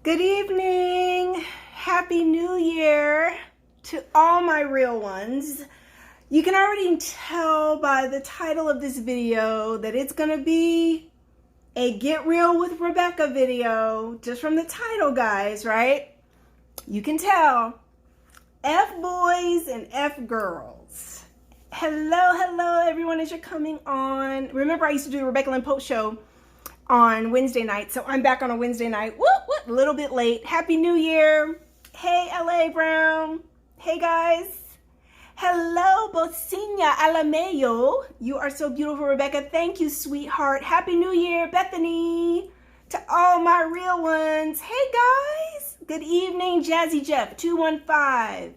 Good evening. Happy New Year to all my real ones. You can already tell by the title of this video that it's going to be a Get Real with Rebecca video, just from the title, guys, right? You can tell. F-boys and F-girls. Hello, everyone, as you're coming on. Remember, I used to do the Rebecca Lynn Pope show on Wednesday night, so I'm back on a Wednesday night. Whoop, a little bit late. Happy New Year. Hey, LA Brown. Hey, guys. Hello, Bocina Alameyo. You are so beautiful, Rebecca. Thank you, sweetheart. Happy New Year, Bethany. To all my real ones. Hey, guys. Good evening, Jazzy Jeff 215.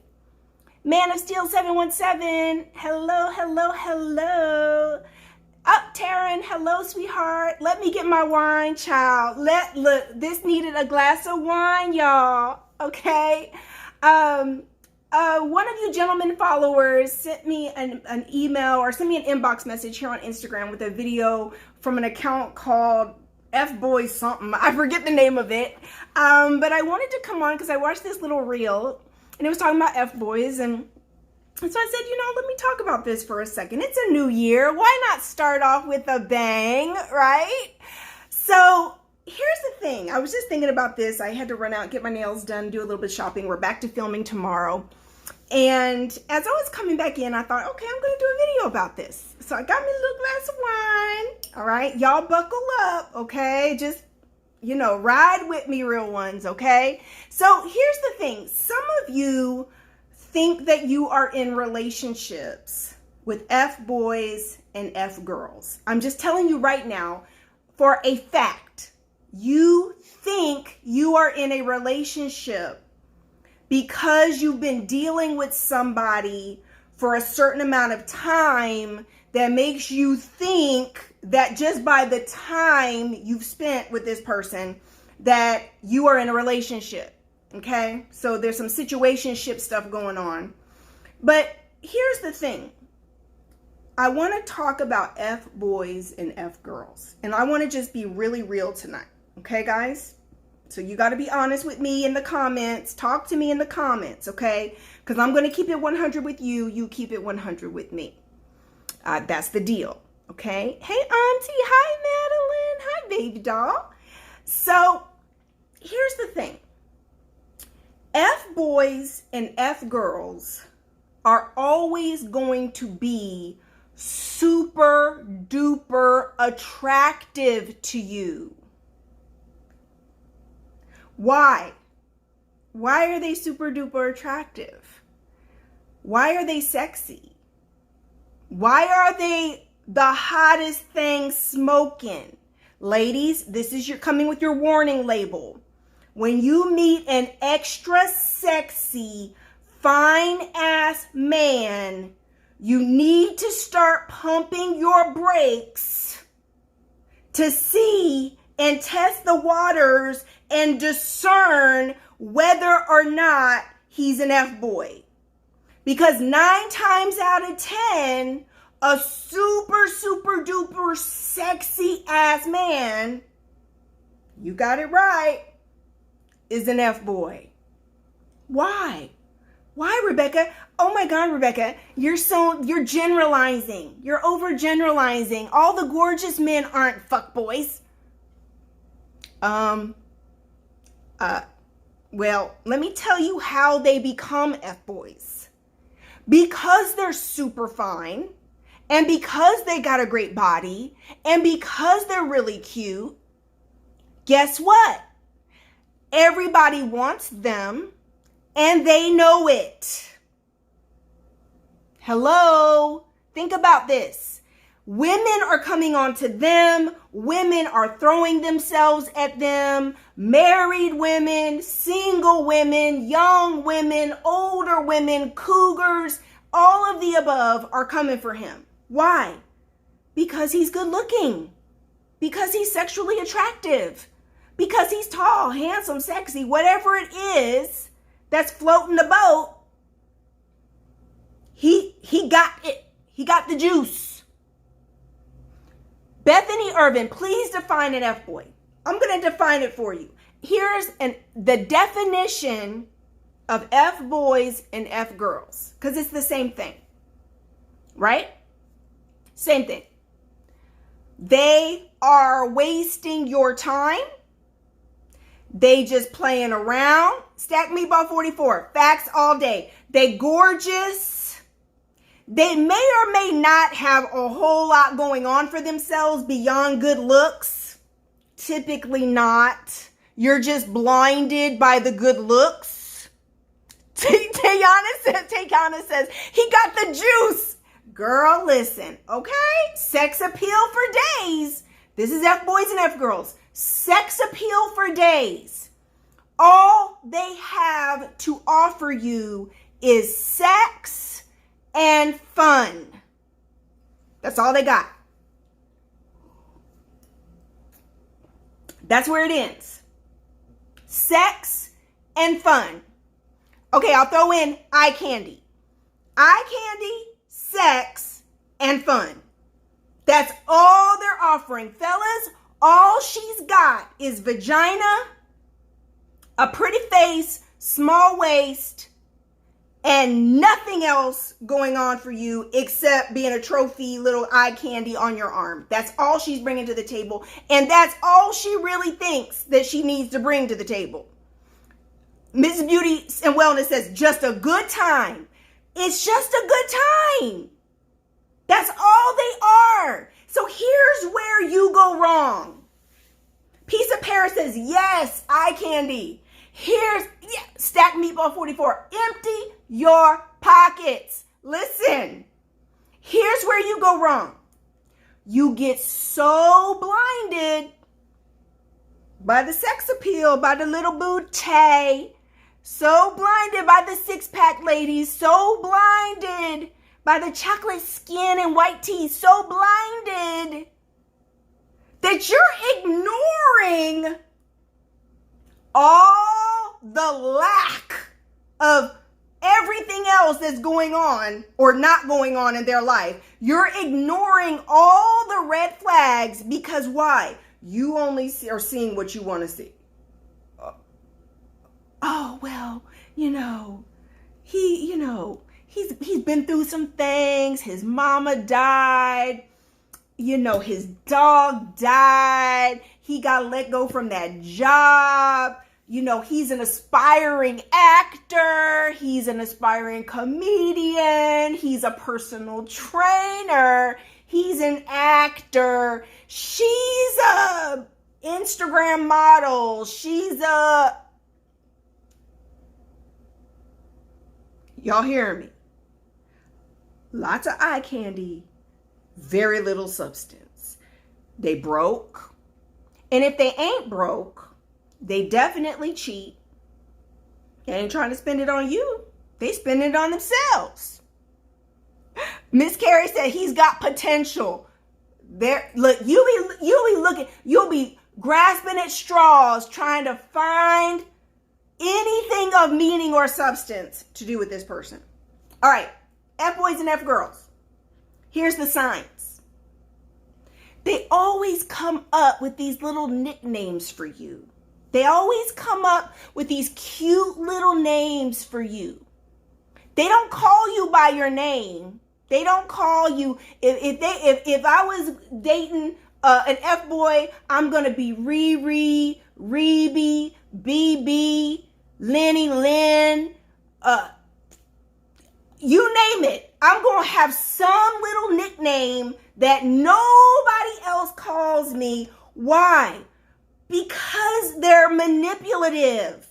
Man of Steel 717. Hello. Up, Taryn. Hello, sweetheart. Let me get my wine, child. Look, this needed a glass of wine, y'all. Okay. One of you gentlemen followers sent me an email or sent me an inbox message here on Instagram with a video from an account called F-Boys something. I forget the name of it. But I wanted to come on because I watched this little reel and it was talking about F-Boys, and so I said, let me talk about this for a second. It's a new year. Why not start off with a bang, right? So here's the thing. I was just thinking about this. I had to run out, get my nails done, do a little bit of shopping. We're back to filming tomorrow. And as I was coming back in, I thought, okay, I'm going to do a video about this. So I got me a little glass of wine. All right. Y'all buckle up, okay? Just, ride with me, real ones, okay? So here's the thing. Some of you think that you are in relationships with F-boys and F-girls. I'm just telling you right now, for a fact, you think you are in a relationship because you've been dealing with somebody for a certain amount of time that makes you think that just by the time you've spent with this person that you are in a relationship. Okay, so there's some situationship stuff going on. But here's the thing. I want to talk about F-boys and F-girls. And I want to just be really real tonight. Okay, guys? So you got to be honest with me in the comments. Talk to me in the comments, okay? Because I'm going to keep it 100 with you. You keep it 100 with me. That's the deal, okay? Hey, Auntie. Hi, Madeline. Hi, baby doll. So here's the thing. F-boys and F-girls are always going to be super duper attractive to you. Why? Why are they super duper attractive? Why are they sexy? Why are they the hottest thing smoking? Ladies, this is coming with your warning label. When you meet an extra sexy, fine-ass man, you need to start pumping your brakes to see and test the waters and discern whether or not he's an F-boy. Because 9 times out of 10, a super, super duper sexy ass man, you got it right, is an F-boy. Why? Why, Rebecca? Oh my God, Rebecca, you're generalizing. You're overgeneralizing. All the gorgeous men aren't fuckboys. Well, let me tell you how they become F-boys. Because they're super fine, and because they got a great body, and because they're really cute, guess what? Everybody wants them, and they know it. Hello? Think about this. Women are coming on to them. Women are throwing themselves at them. Married women, single women, young women, older women, cougars, all of the above are coming for him. Why? Because he's good looking. Because he's sexually attractive. Because he's tall, handsome, sexy, whatever it is that's floating the boat, he got it. He got the juice. Bethany Irvin, please define an F-boy. I'm going to define it for you. the definition of F boys and F girls, because it's the same thing, right? Same thing. They are wasting your time. They just playing around. Stack Meatball 44. Facts all day. They gorgeous. They may or may not have a whole lot going on for themselves beyond good looks. Typically not. You're just blinded by the good looks. Tayana says, he got the juice. Girl, listen, okay? Sex appeal for days. This is F boys and F girls. Sex appeal for days. All they have to offer you is sex and fun. That's all they got. That's where it ends. Sex and fun. Okay, I'll throw in eye candy. Eye candy, sex, and fun. That's all they're offering. Fellas, all she's got is vagina, a pretty face, small waist, and nothing else going on for you except being a trophy little eye candy on your arm. That's all she's bringing to the table. And that's all she really thinks that she needs to bring to the table. Mrs. Beauty and Wellness says, just a good time. It's just a good time. That's all they are. So here's where you go wrong. Piece of Paris says, yes, eye candy. Stack Meatball 44. Empty your pockets. Listen, here's where you go wrong. You get so blinded by the sex appeal, by the little booty, so blinded by the six-pack ladies, so blinded by the chocolate skin and white teeth, so blinded that you're ignoring all the lack of everything else that's going on or not going on in their life. You're ignoring all the red flags because why? You only are seeing what you want to see. Oh, well, he's been through some things. His mama died. His dog died. He got let go from that job. He's an aspiring actor. He's an aspiring comedian. He's a personal trainer. He's an actor. She's a Instagram model. Y'all hearing me? Lots of eye candy, very little substance. They broke. And if they ain't broke, they definitely cheat. They ain't trying to spend it on you. They spend it on themselves. Miss Carrie said he's got potential. Look, you'll be grasping at straws trying to find anything of meaning or substance to do with this person. All right, F boys and F girls. Here's the signs. They always come up with these little nicknames for you. They always come up with these cute little names for you. They don't call you by your name. They don't call you. If I was dating an F boy, I'm gonna be Riri, Rebe, BB, Lenny, Lynn, you name it. I'm gonna have some little nickname that nobody else calls me. Why? Because they're manipulative.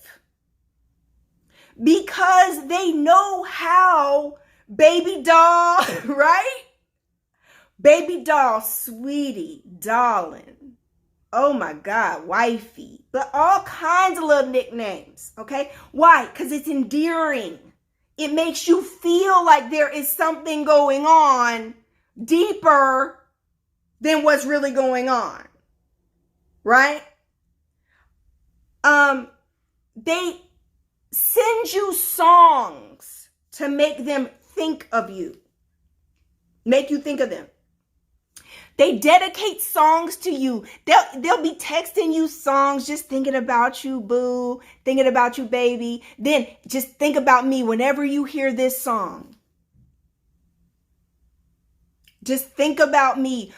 Because they know how. Baby doll, right? Baby doll, sweetie, darling. Oh my God, wifey. But all kinds of little nicknames, okay? Why? Because it's endearing. It makes you feel like there is something going on deeper than what's really going on, right? They send you songs to make them think of you, make you think of them. They dedicate songs to you. They'll be texting you songs, just thinking about you, boo, thinking about you, baby. Then just think about me whenever you hear this song. Just think about me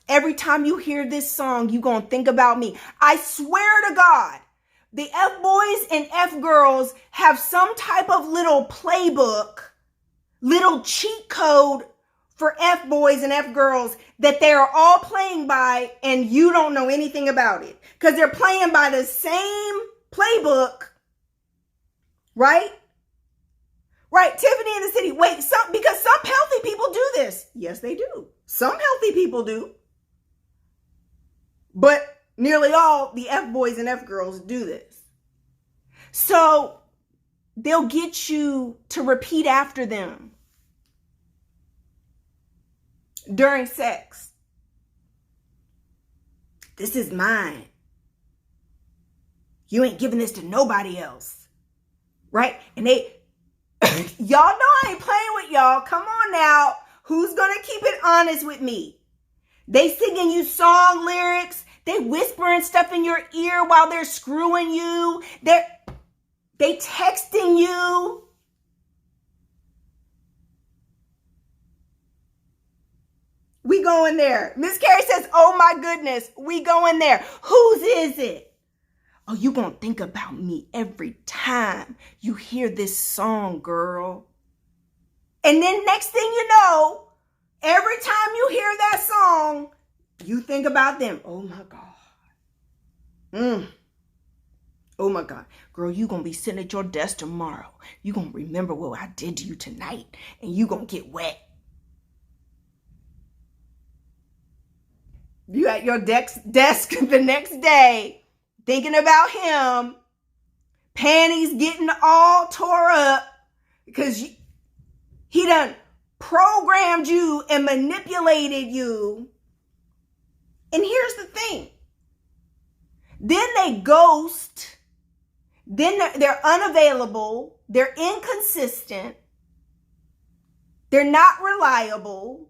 every time you hear this song, you're going to think about me. I swear to God, the F-boys and F-girls have some type of little playbook, little cheat code for F-boys and F-girls that they are all playing by, and you don't know anything about it because they're playing by the same playbook, right? Right, Tiffany in the city. Wait, because some healthy people do this. Yes, they do. Some healthy people do. But nearly all the F-boys and F-girls do this. So they'll get you to repeat after them during sex. This is mine. You ain't giving this to nobody else. Right? And y'all know I ain't playing with y'all. Come on now. Who's going to keep it honest with me? They singing you song lyrics. They whispering stuff in your ear while they're screwing you. They texting you. We going there. Miss Carrie says, oh my goodness, we going there. Whose is it? Oh, you gonna think about me every time you hear this song, girl. And then next thing you know, every time you hear that song, you think about them. Oh my God. Oh my God. Girl, you gonna be sitting at your desk tomorrow. You gonna remember what I did to you tonight, and you gonna get wet. You at your desk the next day, thinking about him, panties getting all tore up because he done programmed you and manipulated you. And here's the thing. Then they ghost. Then they're unavailable. They're inconsistent. They're not reliable.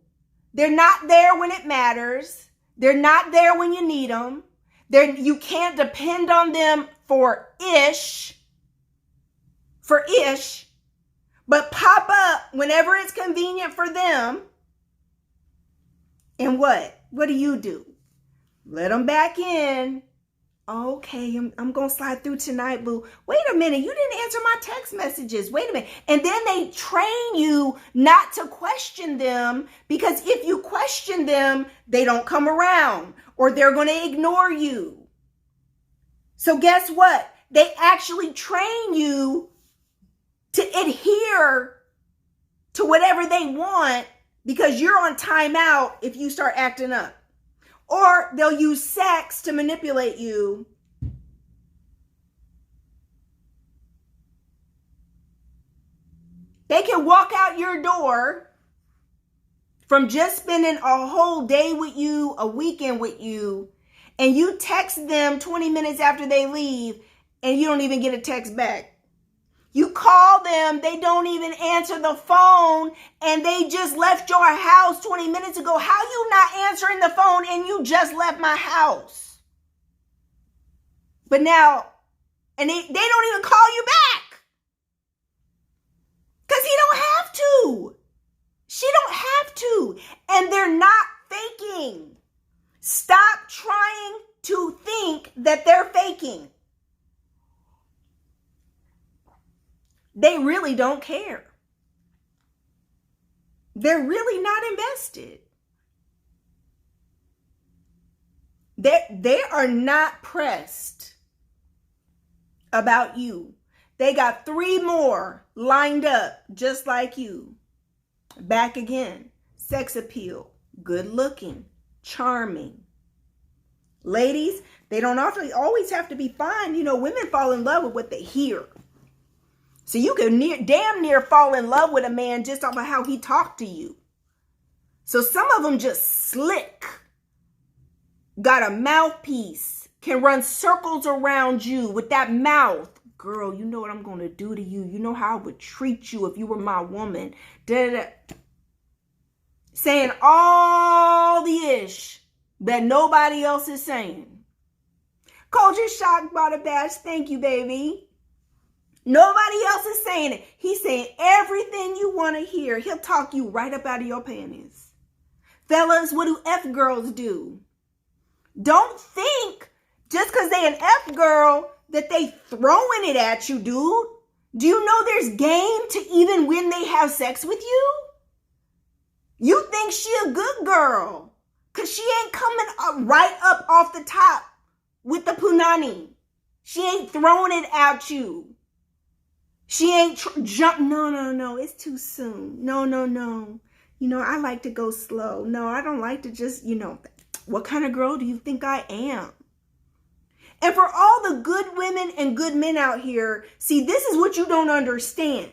They're not there when it matters. They're not there when you need them. You can't depend on them for ish, but pop up whenever it's convenient for them. And what? What do? Let them back in. Okay, I'm going to slide through tonight, boo. Wait a minute. You didn't answer my text messages. Wait a minute. And then they train you not to question them, because if you question them, they don't come around or they're going to ignore you. So guess what? They actually train you to adhere to whatever they want because you're on timeout if you start acting up. Or they'll use sex to manipulate you. They can walk out your door from just spending a whole day with you, a weekend with you, and you text them 20 minutes after they leave, and you don't even get a text back. You call them, they don't even answer the phone, and they just left your house 20 minutes ago. How you not answering the phone and you just left my house? But now, and they don't even call you back. Because he don't have to. She don't have to. And they're not faking. Stop trying to think that they're faking. They really don't care. They're really not invested. They are not pressed about you. They got 3 more lined up just like you. Back again. Sex appeal. Good looking. Charming. Ladies, they don't always have to be fine. You know, women fall in love with what they hear. So you can damn near fall in love with a man just off of how he talked to you. So some of them just slick. Got a mouthpiece. Can run circles around you with that mouth. Girl, you know what I'm going to do to you. You know how I would treat you if you were my woman. Da-da-da. saying all the ish that nobody else is saying. Culture shock bought a badge. Thank you, baby. Nobody else is saying it. He's saying everything you want to hear. He'll talk you right up out of your panties. Fellas, what do F girls do? Don't think just because they an F girl that they throwing it at you, dude. Do you know there's game to even when they have sex with you? You think she a good girl because she ain't coming right up off the top with the punani. She ain't throwing it at you. She ain't jump. No. It's too soon. No. You know, I like to go slow. No, I don't like to just, what kind of girl do you think I am? And for all the good women and good men out here, see, this is what you don't understand.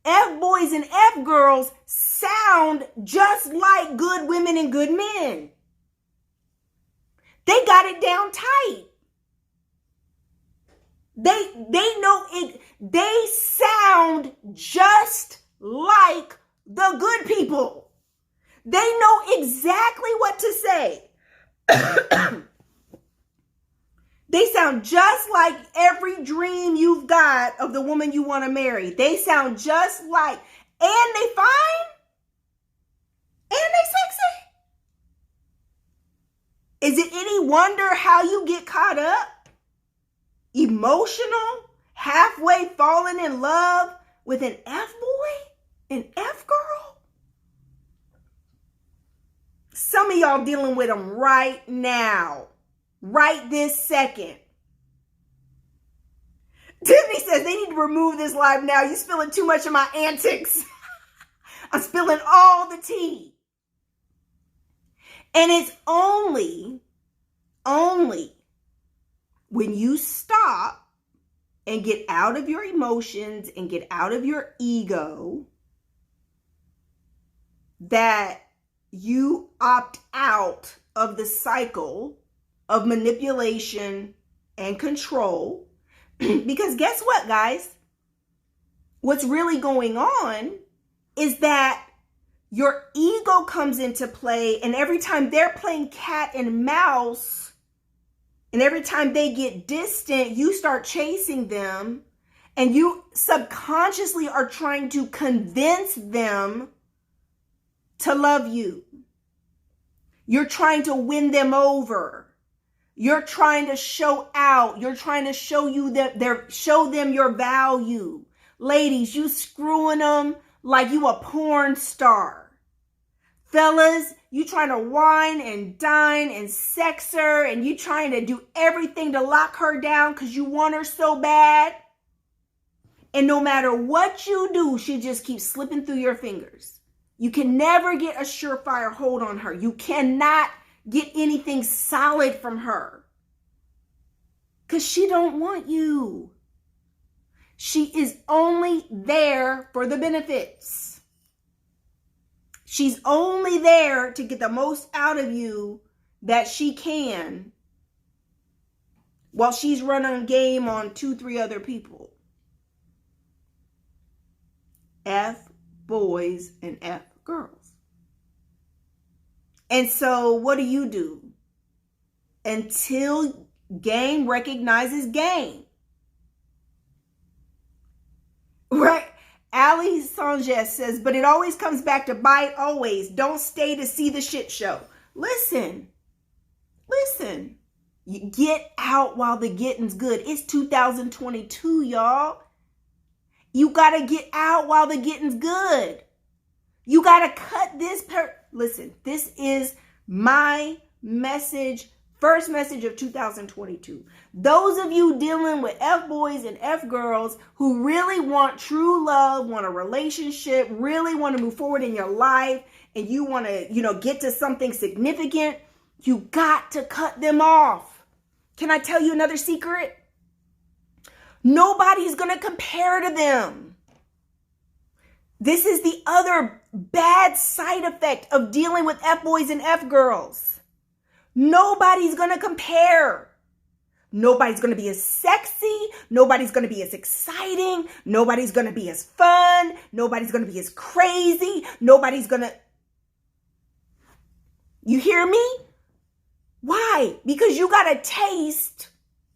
F boys and F girls sound just like good women and good men. They got it down tight. They know it. They sound just like the good people. They know exactly what to say. They sound just like every dream you've got of the woman you want to marry. They sound just like, and they fine, and they sexy. Is it any wonder how you get caught up, emotional, halfway falling in love with an F boy, an F girl? Some of y'all dealing with them right now, right this second. Tiffany says they need to remove this live now. You're spilling too much of my antics. I'm spilling all the tea. And it's only when you stop and get out of your emotions and get out of your ego that you opt out of the cycle of manipulation and control. Because guess what, guys? What's really going on is that your ego comes into play, and every time they're playing cat and mouse, and every time they get distant, you start chasing them, and you subconsciously are trying to convince them to love you. You're trying to win them over. You're trying to show out. You're trying to show them your value. Ladies, you screwing them like you a porn star. Fellas, you trying to wine and dine and sex her, and you trying to do everything to lock her down because you want her so bad. And no matter what you do, she just keeps slipping through your fingers. You can never get a surefire hold on her. You cannot get anything solid from her because she don't want you. She is only there for the benefits. She's only there to get the most out of you that she can while she's running game on 2-3 other people. F boys and F girls. And so what do? Until game recognizes game. Right? Ali Sanchez says, but it always comes back to bite always. Don't stay to see the shit show. Listen. You get out while the getting's good. It's 2022, y'all. You got to get out while the getting's good. You got to cut this. Listen, this is my message. First message of 2022. Those of you dealing with F boys and F girls who really want true love, want a relationship, really want to move forward in your life, and you want to, get to something significant, you got to cut them off. Can I tell you another secret? Nobody's going to compare to them. This is the other bad side effect of dealing with F boys and F girls. Nobody's going to compare. Nobody's going to be as sexy. Nobody's going to be as exciting. Nobody's going to be as fun. Nobody's going to be as crazy. Nobody's going to... You hear me? Why? Because you got a taste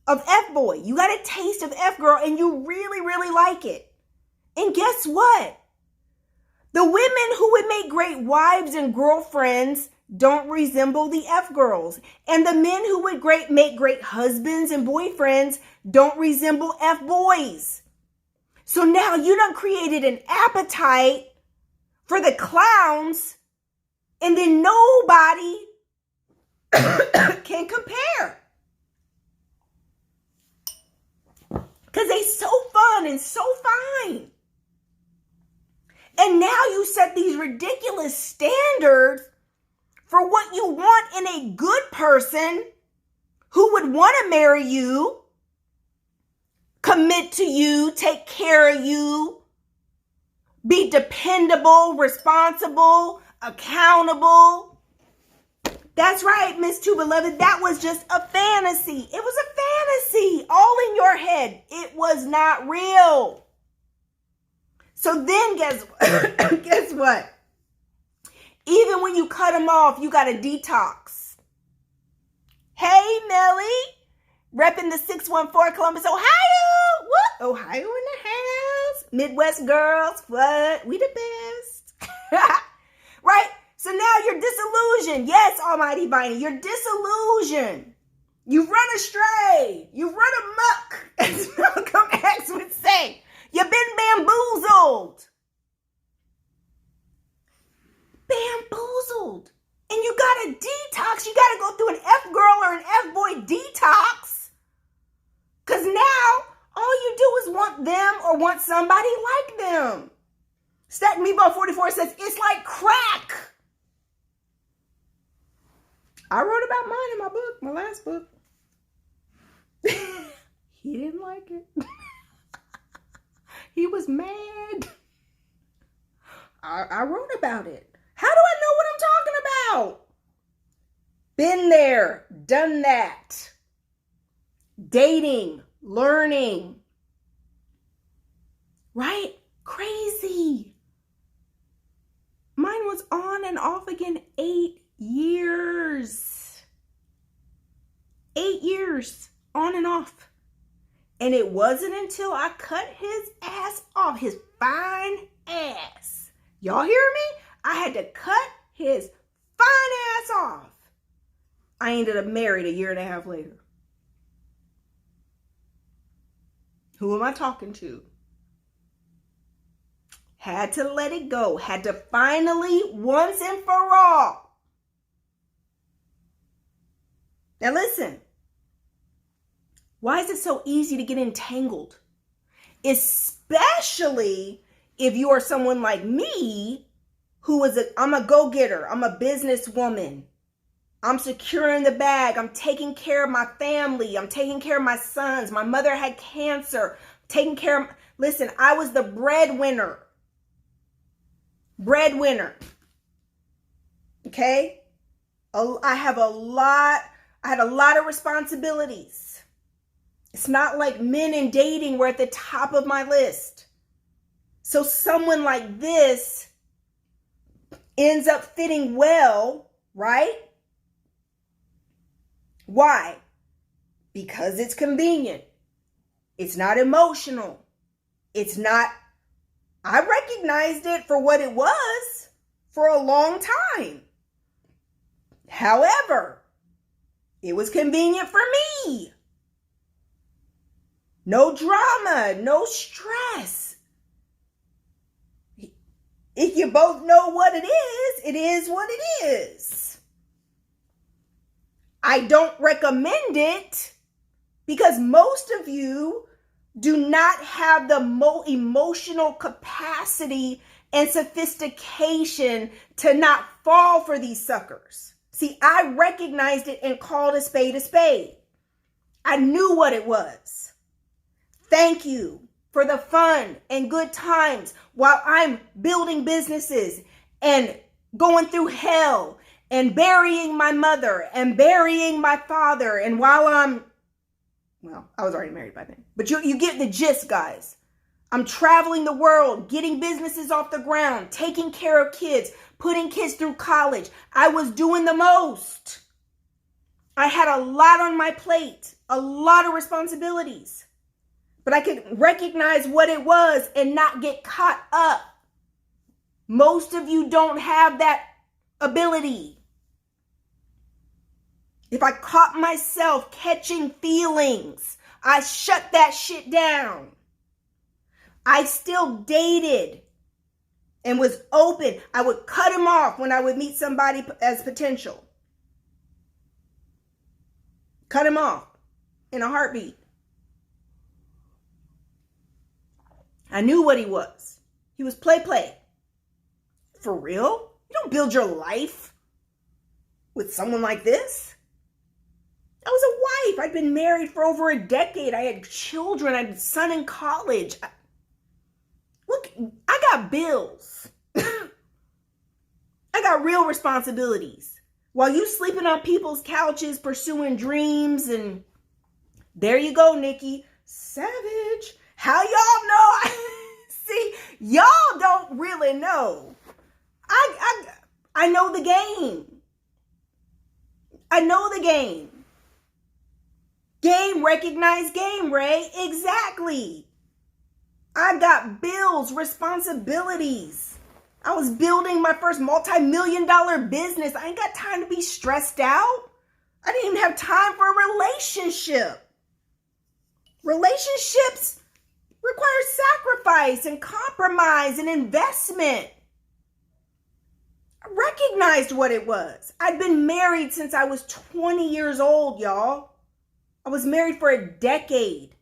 of F-boy. You got a taste of F-girl and you really, really like it. And guess what? The women who would make great wives and girlfriends don't resemble the F-girls. And the men who would make great husbands and boyfriends don't resemble F-boys. So now you done created an appetite for the clowns, and then nobody can compare. Because they so fun and so fine. And now you set these ridiculous standards for what you want in a good person who would want to marry you, commit to you, take care of you, be dependable, responsible, accountable. That's right, Miss Too Beloved. That was just a fantasy. It was a fantasy all in your head. It was not real. So then guess what? Even when you cut them off, you got to detox. Hey, Melly. Repping the 614 Columbus, Ohio. What? Ohio in the house. Midwest girls. What? We the best. Right? So now you're disillusioned. Yes, Almighty Viney, you're disillusioned. You've run astray. You've run amok, as Malcolm X would say. You've been bamboozled. Bamboozled. And you got to detox. You got to go through an F-girl or an F-boy detox. Because now, all you do is want them or want somebody like them. Stack Meatball 44 says, it's like crack. I wrote about mine in my book, my last book. He didn't like it. He was mad. I wrote about it. How do I know what I'm talking about? Been there, done that. Dating, learning. Right? Crazy. Mine was on and off again 8 years. 8 years on and off. And it wasn't until I cut his ass off, his fine ass. Y'all hear me? I had to cut his fine ass off. I ended up married 1.5 years later. Who am I talking to? Had to let it go. Had to finally, once and for all. Now listen. Why is it so easy to get entangled? Especially if you are someone like me, I'm a go-getter. I'm a businesswoman. I'm securing the bag. I'm taking care of my family. I'm taking care of my sons. My mother had cancer. Taking care of, listen, I was the breadwinner. Okay? I had a lot of responsibilities. It's not like men in dating were at the top of my list. So someone like this ends up fitting well, right? Why? Because it's convenient. It's not emotional. I recognized it for what it was for a long time. However, it was convenient for me. No drama, no stress. If you both know what it is what it is. I don't recommend it because most of you do not have the emotional capacity and sophistication to not fall for these suckers. See, I recognized it and called a spade a spade. I knew what it was. Thank you for the fun and good times while I'm building businesses and going through hell and burying my mother and burying my father. And while I was already married by then, but you get the gist, guys. I'm traveling the world, getting businesses off the ground, taking care of kids, putting kids through college. I was doing the most. I had a lot on my plate, a lot of responsibilities. But I could recognize what it was and not get caught up. Most of you don't have that ability. If I caught myself catching feelings, I shut that shit down. I still dated and was open. I would cut him off when I would meet somebody as potential. Cut him off in a heartbeat. I knew what he was. He was play. For real? You don't build your life with someone like this. I was a wife. I'd been married for over a decade. I had children. I had a son in college. Look, I got bills. I got real responsibilities. While you sleeping on people's couches, pursuing dreams, and there you go, Nikki. Savage. How y'all know? See, y'all don't really know. I know the game. I know the game. Game, recognize game, Ray. Exactly. I got bills, responsibilities. I was building my first multi-million-dollar business. I ain't got time to be stressed out. I didn't even have time for a relationship. Relationships require sacrifice and compromise and investment. I recognized what it was. I'd been married since I was 20 years old, y'all. I was married for a decade.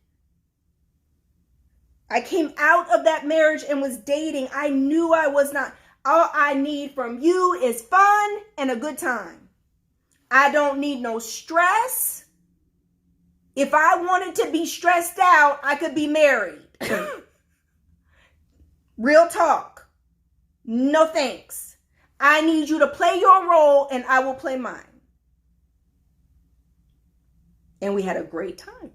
I came out of that marriage and was dating. I knew I was not. All I need from you is fun and a good time. I don't need no stress. If I wanted to be stressed out, I could be married. Real talk. No thanks. I need you to play your role and I will play mine. And we had a great time.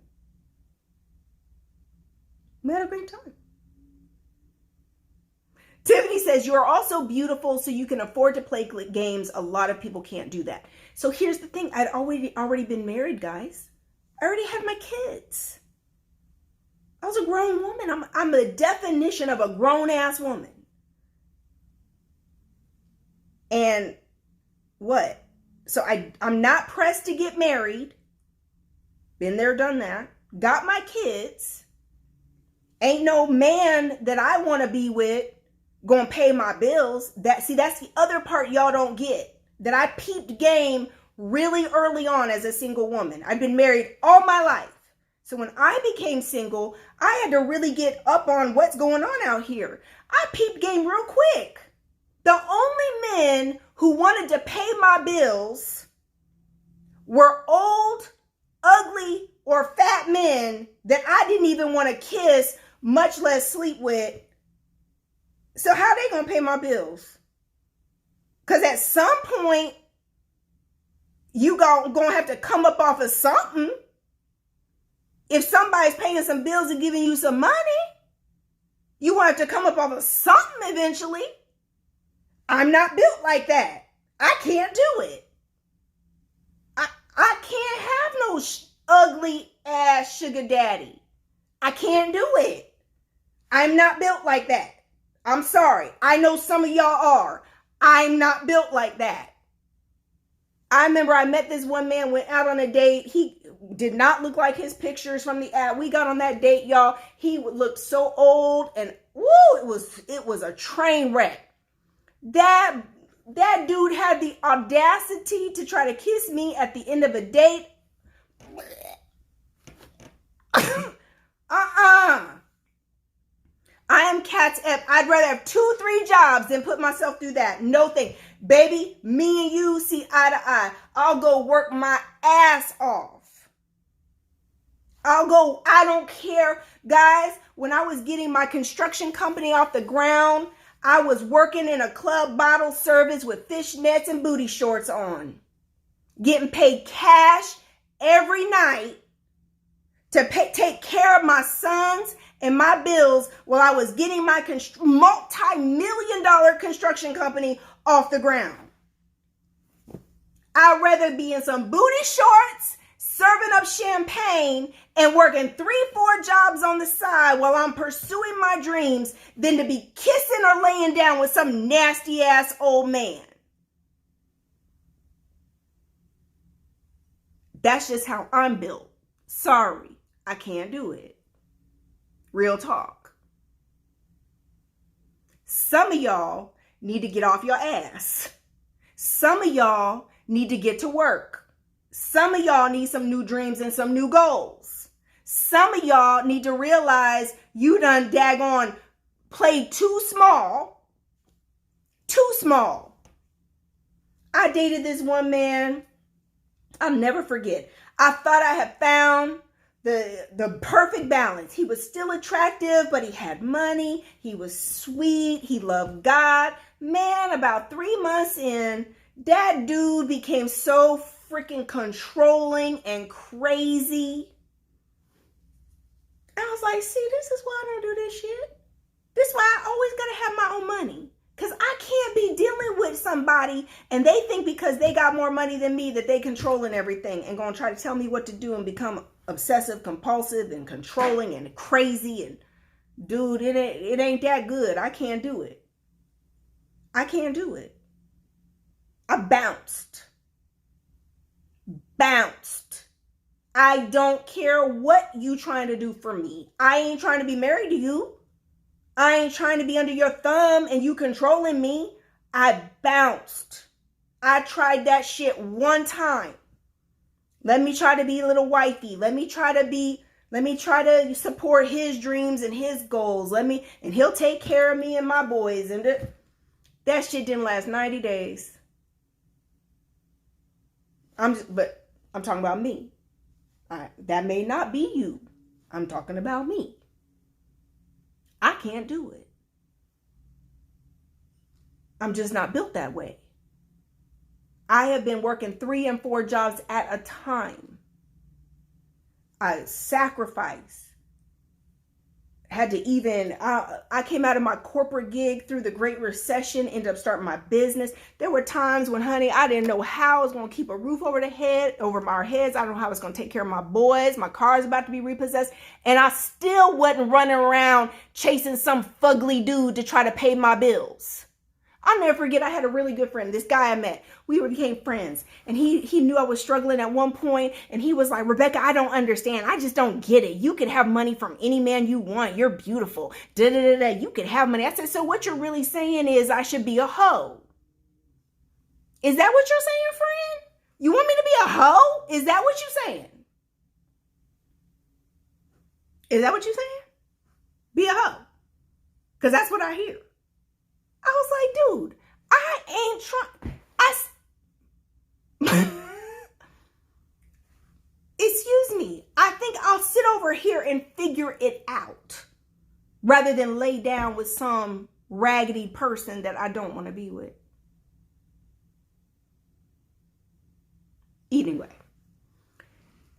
We had a great time. Tiffany says, you're also beautiful, so you can afford to play games. A lot of people can't do that. So here's the thing. I'd already been married, guys. I already had my kids. I was a grown woman. I'm the definition of a grown-ass woman. And what? So I'm not pressed to get married. Been there, done that. Got my kids. Ain't no man that I want to be with gonna pay my bills. That's the other part y'all don't get. That I peeped game really early on as a single woman. I've been married all my life. So when I became single, I had to really get up on what's going on out here. I peeped game real quick. The only men who wanted to pay my bills were old, ugly, or fat men that I didn't even want to kiss, much less sleep with. So how they gonna pay my bills? Because at some point, you gonna have to come up off of something. If somebody's paying some bills and giving you some money, you want to have to come up off of something eventually. I'm not built like that. I can't do it. I can't have no ugly ass sugar daddy. I can't do it. I'm not built like that. I'm sorry. I know some of y'all are. I'm not built like that. I remember I met this one man, went out on a date. He did not look like his pictures from the ad. We got on that date, y'all. He looked so old and woo, it was a train wreck. That dude had the audacity to try to kiss me at the end of a date. I am cat's F. I'd rather have 2-3 jobs than put myself through that. No thing. Baby, me and you see eye to eye. I'll go work my ass off. I don't care. Guys, when I was getting my construction company off the ground, I was working in a club bottle service with fishnets and booty shorts on. Getting paid cash every night to take care of my sons and my bills while I was getting my multi-million-dollar construction company off the ground. I'd rather be in some booty shorts, serving up champagne, and working 3-4 jobs on the side while I'm pursuing my dreams than to be kissing or laying down with some nasty ass old man. That's just how I'm built. Sorry, I can't do it. Real talk. Some of y'all need to get off your ass. Some of y'all need to get to work. Some of y'all need some new dreams and some new goals. Some of y'all need to realize you done daggone played too small. Too small. I dated this one man. I'll never forget. I thought I had found the perfect balance. He was still attractive, but he had money. He was sweet. He loved God. Man, about 3 months in, that dude became so freaking controlling and crazy. And I was like, see, this is why I don't do this shit. This is why I always got to have my own money. Because I can't be dealing with somebody and they think because they got more money than me that they controlling everything and going to try to tell me what to do and become obsessive, compulsive, and controlling and crazy. And dude, it ain't that good. I can't do it. I can't do it. I bounced. I don't care what you trying to do for me. I ain't trying to be married to you. I ain't trying to be under your thumb and you controlling me. I bounced. I tried that shit one time. Let me try to be a little wifey. Let me try to support his dreams and his goals. And he'll take care of me and my boys. And that shit didn't last 90 days. But I'm talking about me. That may not be you. I'm talking about me. I can't do it. I'm just not built that way. I have been working 3 and 4 jobs at a time. I sacrificed. Had to even, I came out of my corporate gig through the Great Recession, ended up starting my business. There were times when, honey, I didn't know how I was going to keep a roof over our heads. I don't know how I was going to take care of my boys. My car is about to be repossessed. And I still wasn't running around chasing some fugly dude to try to pay my bills. I'll never forget, I had a really good friend, this guy I met. We became friends. And he knew I was struggling at one point. And he was like, Rebecca, I don't understand. I just don't get it. You can have money from any man you want. You're beautiful. You can have money. I said, so what you're really saying is I should be a hoe. Is that what you're saying, friend? You want me to be a hoe? Is that what you're saying? Is that what you're saying? Be a hoe. Because that's what I hear. I was like, dude, I ain't trying. Excuse me. I think I'll sit over here and figure it out rather than lay down with some raggedy person that I don't want to be with. Anyway,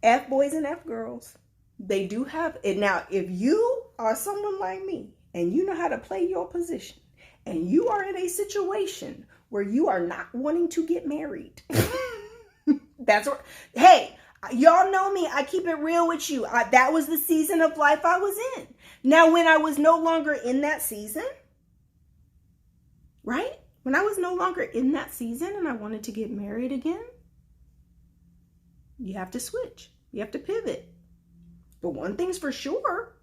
F boys and F girls, they do have it. Now, if you are someone like me and you know how to play your position, and you are in a situation where you are not wanting to get married. That's what, hey, y'all know me. I keep it real with you. That was the season of life I was in. Now, when I was no longer in that season, right? When I was no longer in that season and I wanted to get married again, you have to switch. You have to pivot. But one thing's for sure,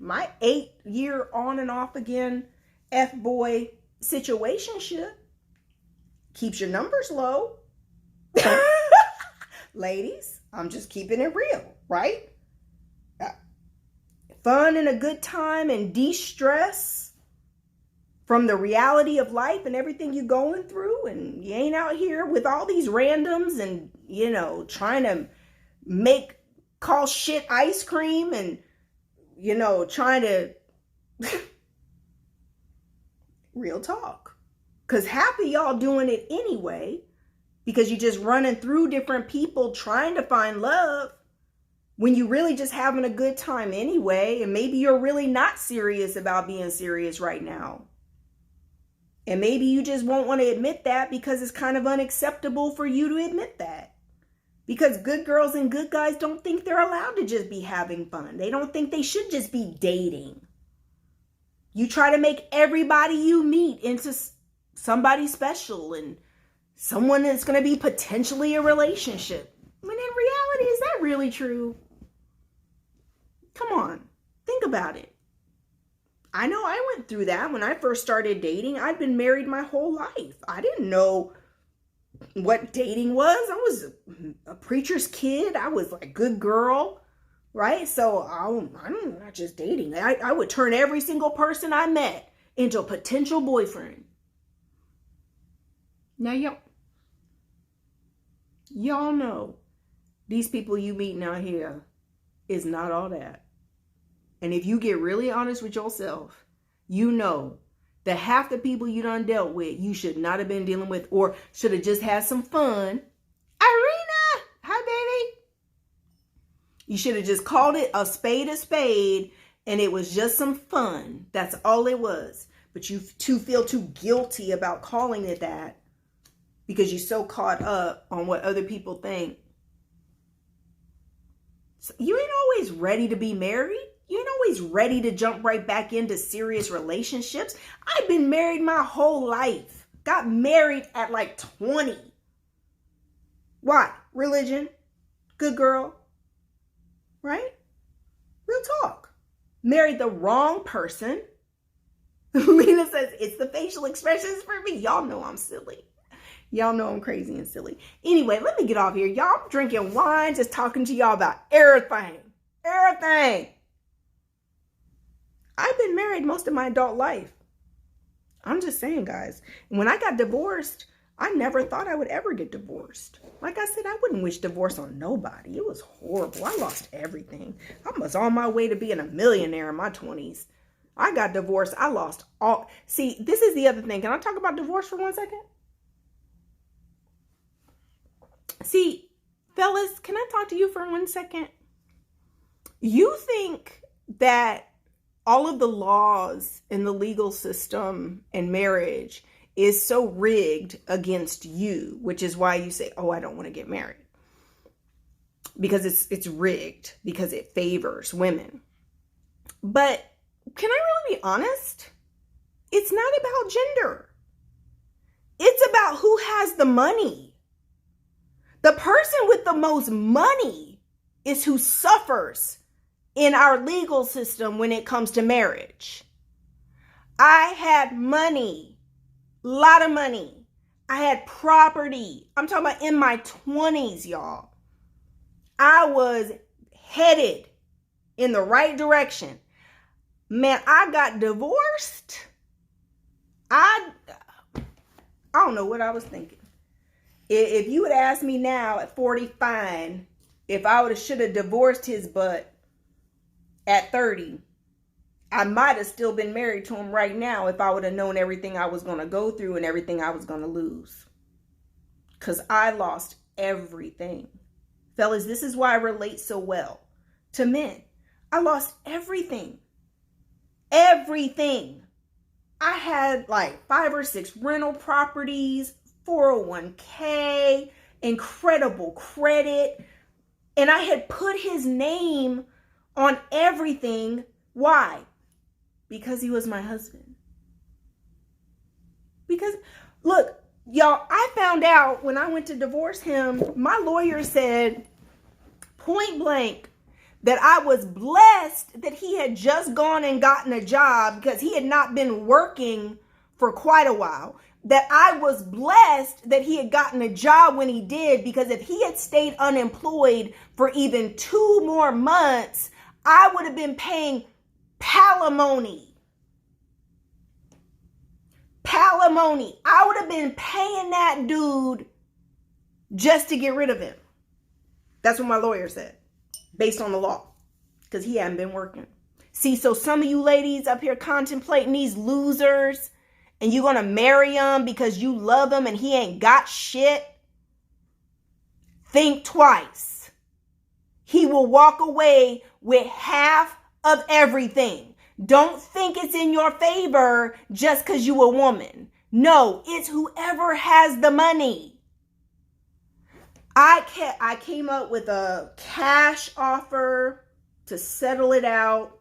my 8-year on and off again F-boy situationship keeps your numbers low. Ladies, I'm just keeping it real, right? Fun and a good time and de-stress from the reality of life and everything you're going through. And you ain't out here with all these randoms and, trying to call shit ice cream and, trying to... Real talk. Because half of y'all doing it anyway, because you're just running through different people trying to find love. when you really just having a good time anyway, and maybe you're really not serious about being serious right now. And maybe you just won't want to admit that because it's kind of unacceptable for you to admit that. Because good girls and good guys don't think they're allowed to just be having fun. They don't think they should just be dating. You try to make everybody you meet into somebody special and someone that's going to be potentially a relationship. When in reality, is that really true? Come on, think about it. I know I went through that when I first started dating. I'd been married my whole life. I didn't know what dating was. I was a preacher's kid. I was like a good girl, right? So I'm not just dating. I would turn every single person I met into a potential boyfriend. Now, y'all know these people you meeting out here is not all that. And if you get really honest with yourself, you know that half the people you done dealt with, you should not have been dealing with, or should have just had some fun. Irina, hi baby. You should have just called it a spade, and it was just some fun. That's all it was. But you feel too guilty about calling it that because you're so caught up on what other people think. So you ain't always ready to be married. You ain't always ready to jump right back into serious relationships. I've been married my whole life. Got married at like 20. Why? Religion. Good girl. Right? Real talk. Married the wrong person. Lena says, it's the facial expressions for me. Y'all know I'm silly. Y'all know I'm crazy and silly. Anyway, let me get off here. Y'all, I'm drinking wine, just talking to y'all about everything. Everything. I've been married most of my adult life. I'm just saying, guys. When I got divorced, I never thought I would ever get divorced. Like I said, I wouldn't wish divorce on nobody. It was horrible. I lost everything. I was on my way to being a millionaire in my 20s. I got divorced. I lost all. See, this is the other thing. Can I talk about divorce for 1 second? See, fellas, can I talk to you for 1 second? You think that all of the laws in the legal system and marriage is so rigged against you, which is why you say, oh, I don't want to get married. Because it's rigged, because it favors women. But can I really be honest? It's not about gender. It's about who has the money. The person with the most money is who suffers in our legal system when it comes to marriage. I had money, a lot of money. I had property. I'm talking about in my 20s, y'all. I was headed in the right direction. Man, I got divorced. I don't know what I was thinking. If you would ask me now at 45, if I should have divorced his butt at 30, I might have still been married to him right now if I would have known everything I was going to go through and everything I was going to lose. Because I lost everything. Fellas, this is why I relate so well to men. I lost everything. Everything. I had like 5 or 6 rental properties, 401k, incredible credit. And I had put his name on everything. Why? Because he was my husband. Because, look, y'all, I found out when I went to divorce him, my lawyer said point blank that I was blessed that he had just gone and gotten a job because he had not been working for quite a while. That I was blessed that he had gotten a job when he did, because if he had stayed unemployed for even 2 more months, I would have been paying palimony. Palimony. I would have been paying that dude just to get rid of him. That's what my lawyer said, based on the law, because he hadn't been working. See, so some of you ladies up here contemplating these losers, and you're going to marry him because you love him and he ain't got shit, think twice. he will walk away with half of everything. Don't think it's in your favor just because you're a woman. No, it's whoever has the money. I came up with a cash offer to settle it out.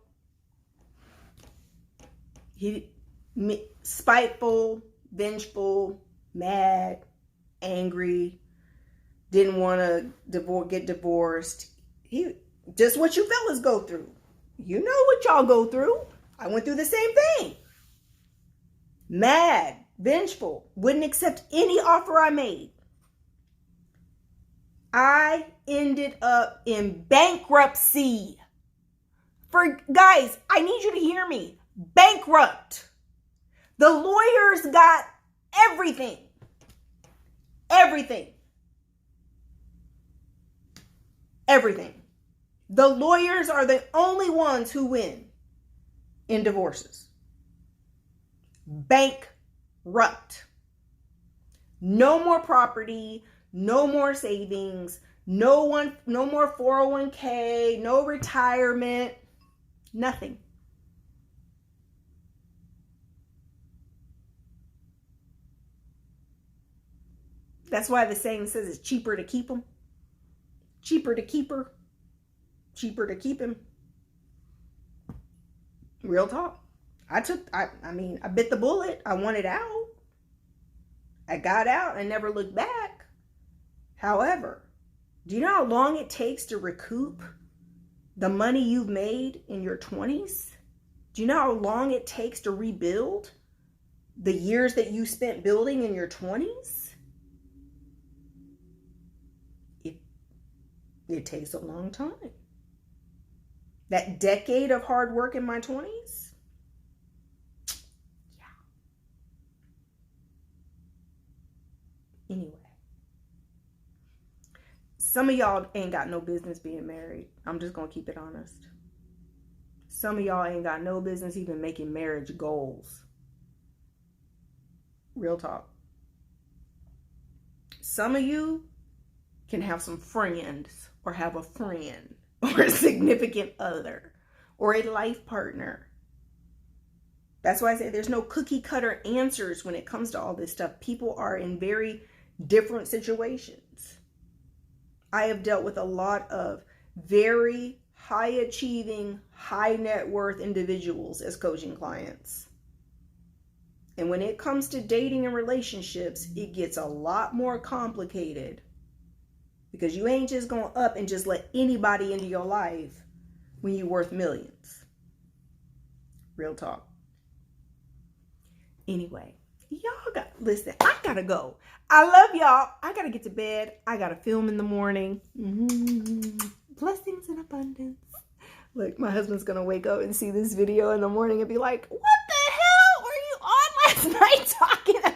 Spiteful, vengeful, mad, angry, didn't want to get divorced. Just what you fellas go through. You know what y'all go through. I went through the same thing. Mad, vengeful, wouldn't accept any offer I made. I ended up in bankruptcy. Guys, I need you to hear me. Bankrupt. The lawyers got everything. Everything. Everything. The lawyers are the only ones who win in divorces. Bankrupt. No more property, no more savings, no more 401k, no retirement, nothing. That's why the saying says it's cheaper to keep them. Cheaper to keep her. Cheaper to keep him. Real talk. I bit the bullet. I wanted out. I got out and never looked back. However, do you know how long it takes to recoup the money you've made in your 20s? Do you know how long it takes to rebuild the years that you spent building in your 20s? It takes a long time. That decade of hard work in my 20s? Yeah. Anyway. Some of y'all ain't got no business being married. I'm just going to keep it honest. Some of y'all ain't got no business even making marriage goals. Real talk. Some of you can have some friends or have a friend or a significant other or a life partner. That's why I say there's no cookie cutter answers when it comes to all this stuff. People are in very different situations. I have dealt with a lot of very high achieving, high net worth individuals as coaching clients. And when it comes to dating and relationships, it gets a lot more complicated. Because you ain't just going up and just let anybody into your life when you're worth millions. Real talk. Anyway, listen, I gotta go. I love y'all. I gotta get to bed. I gotta film in the morning. Blessings in abundance. Look, my husband's gonna wake up and see this video in the morning and be like, what the hell were you on last night talking about?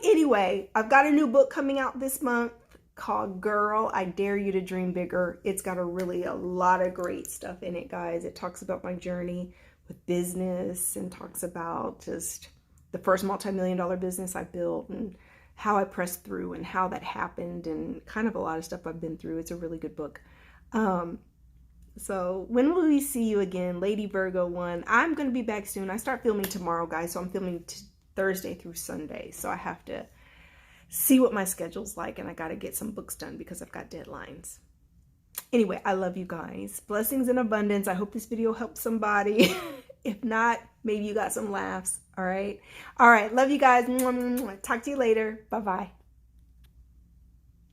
Anyway, I've got a new book coming out this month called Girl, I Dare You to Dream Bigger. It's got a lot of great stuff in it, guys. It talks about my journey with business and talks about just the first multi-million-dollar business I built and how I pressed through and how that happened and kind of a lot of stuff I've been through. It's a really good book. So when will we see you again? Lady Virgo 1. I'm going to be back soon. I start filming tomorrow, guys. So I'm filming Thursday through Sunday. So I have to see what my schedule's like, and I got to get some books done because I've got deadlines. Anyway, I love you guys. Blessings in abundance. I hope this video helped somebody. If not, maybe you got some laughs. All right. All right. Love you guys. Talk to you later. Bye-bye.